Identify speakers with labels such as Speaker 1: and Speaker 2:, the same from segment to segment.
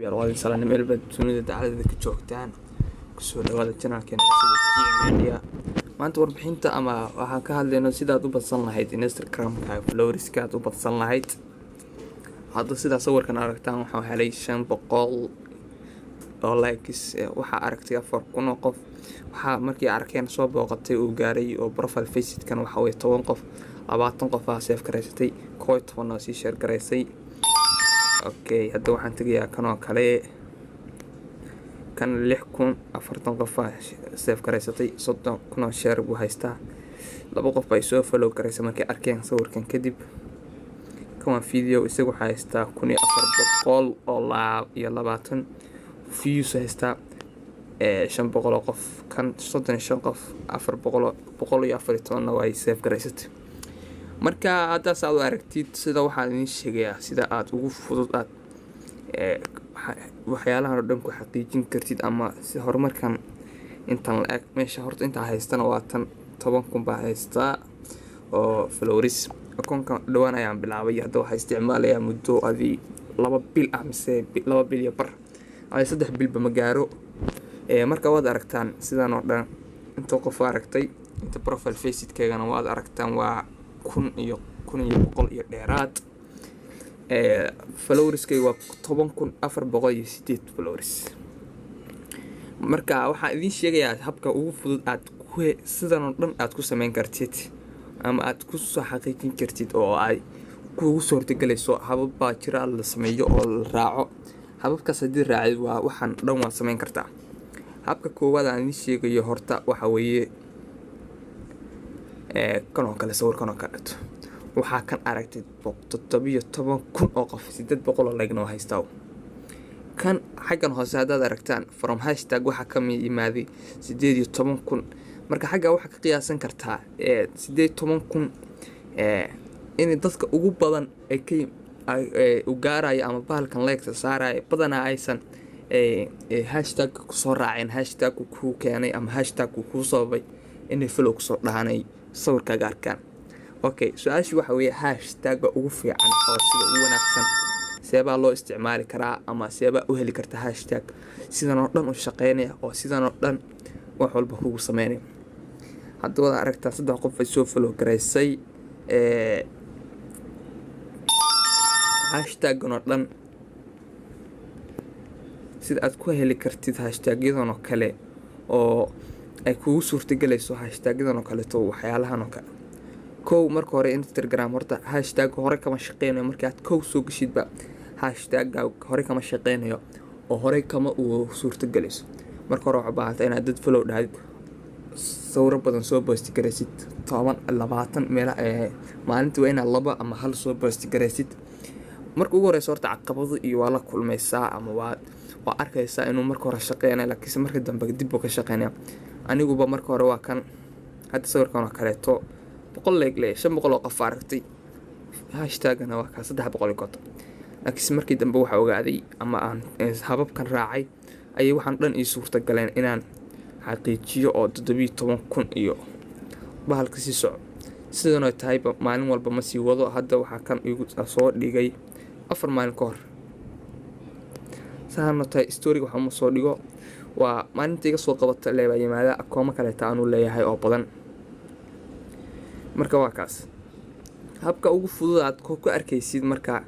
Speaker 1: Waa salaam meel bad dunida dacalada ka joogtaan kusoo dhawaada channelkeena sida media maanta warbixinta ama waxaan ka hadlaynaa sidaad u badsan lahayd Instagram-ka followers-ka aad u badsan lahayd hadda sida sawirkan aragtaan waxaan helay 500 oo likes waxa aragtay 4,000 oo qof waxa markii arkeen soo booqatay uu gaaray oo profile face-kan waxa way 10 qof 20 qof ah save gareysatay 10 si share gareysay okay hadda waxaan tagayaa kanoo kale kan 6,040 qof save gareysatay 30,000 share buu haystaa 2 qof ay soo follow gareysay markay arkeen sawirkan kadib kan video isagu haystaa 1,400 oo iyo 20 views haystaa 500 qof kan 35 qof 414 way save gareysatay marka hadda saad u aragtid sida waxaan idin sheegayaa sida aad ugu fudud aad waxyaalahan oo dhan ku xaqiijin kartid ama si horumarkan intan la eg meesha horta inta haystana waa tan 10,000 baa haystaa oo followers akoonka dhawaan ayaan bilaabay hadda waxaan isticmaalayaa muddo adii 2 bil ah mise 2 bil iyo bar ay 3 bil ba ma gaaro marka waad aragtaan sidan oo dhan inta qof aragtay inta profile face-keegana waad aragtaan waa 1,100 iyo dheeraad followers-kay waa 10,408 followers marka waxaan idin sheegayaa habka ugu fudud aad sidan oo dhan aad ku sameyn kartid ama aad ku soo xaqiijin kartid oo ay kugu suurtagelayso habab baa jira la sameeyo oo la raaco hababkaas hadii raacid waa waxaan dhan waa sameyn kartaa habka koowaad aan idin sheegayo horta waxa weeye kanoo kale sawirkan oo kale waxaa kan aragtay 17,000 oo qof 800 oo like noo haystaa kan xaggan hoose hadaad aragtaan from hashtag waxa ka yimaaday 18,000 marka xagga waxa ka qiyaasan kartaa 18,000 in dadka ugu badan ay u gaaraya ama bahalkan like saaraya badana aysan hashtag ku soo raaceen hashtag ku keenay ama hashtag ku sababay inay follow ku soo dhaanay sawirkaaga arkaan okay su'aashu waxa weeye hashtag ugu fiican oo sida ugu wanaagsan seeba loo isticmaali karaa ama seeba u heli kartaa hashtag sidan oo dhan u shaqeynaya oo sidan oo dhan wax walba kugu sameeynay hadda wada aragtaa 3 qof ay soo follow gareysay hashtag oo dhan sida aad ku heli kartid hashtag-yadan oo kale oo ay kugu suurtagelayso hashtag-yadan oo kale to waxyaalahan oo kale marka hore Instagram horta hashtag hore kama shaqeynayo marka aad soo gashidba hashtag hore kama shaqeynayo oo hore kama uu suurtagelayso marka hore waxa baahan inaad dad follow dhaadid sawir badan soo post gareysid 20 meel maalintii waa inaad 2 ama 1 soo post gareysid marka ugu horeyso horta caqabado iyo waa la kulmaysaa ama waa arkaysaa inuu marka hore shaqeynayo laakiin marka dambe dib u ka shaqeynayo aniguba marka hore waa kan hadda sawirkan oo kale to 100 like 500 oo qof aragtay hashtag-na waa ka 300 laakiin markii dambe waxa ogaaday ama aan hababkan raacay ayay waxaan dhan ii suurtagaleen inaan xaqiijiyo oo 17,000 iyo bahalka si socdo sidoo ay tahay maalin walba ma sii wado hadda waxa kan igu soo dhigay 4 maalin ka hor saano tahay story waxa ma soo dhigo waa maalintii iga soo qabatay leeyahay yimaada akooma kale taanu leeyahay oo badan marka waa kaas habka ugu fudud aad ku arkaysid marka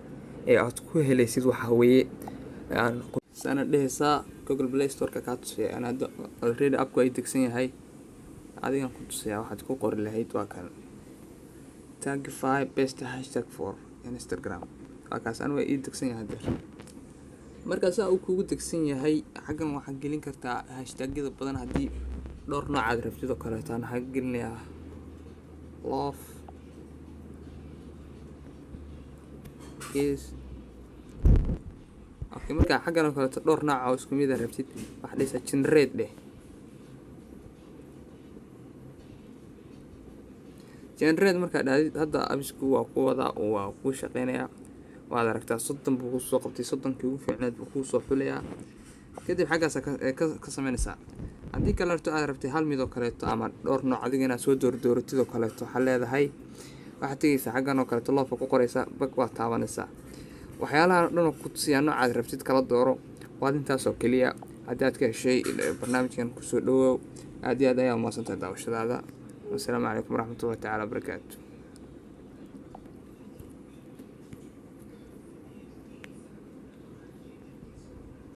Speaker 1: aad ku helaysid waxa weeye sana dhehaysa Google Play Store-ka ka tusay ana already app-ku ay degsan yahay adiga ku tusay waxaad ku qori lahayd waa kan tag 5 best hashtag for Instagram akaas aan way degsan yahay markaas uu kugu degsan yahay xagan waxaad gelin kartaa hashtag-yada badan hadii dhowr nooc aad rabtid oo kale taan waxa gelinayaa love is okay marka xagan oo kale dhowr nooc oo isku mid ah rabtid waxa dhisa generate marka dhaadid hadda abisku waa ku wada oo waa ku shaqeynaya waad aragtaa 30 buu soo qabtay 30kii ugu fiicneed buu ku soo xulaya kadib xagaas ka sameynaysaa haddii kale aad rabtay hal mid oo kale ama dhowr nooc adiga inaad soo dooratid oo kale waxa leedahay waxa tigaysa xagan oo kale loofa ku qoraysa bag waa taabanaysa waxyaalaha dhan oo ku tusiyaan noocaad rabtid kala dooro waad intaas oo keliya. haddii aad ka heshay barnaamijkan kusoo dhawoow. aad iyo aad ayaa umahadsantahay daawashadaada. wasalaamu calaykum waraxmatullahi tacaala wabarakaatu.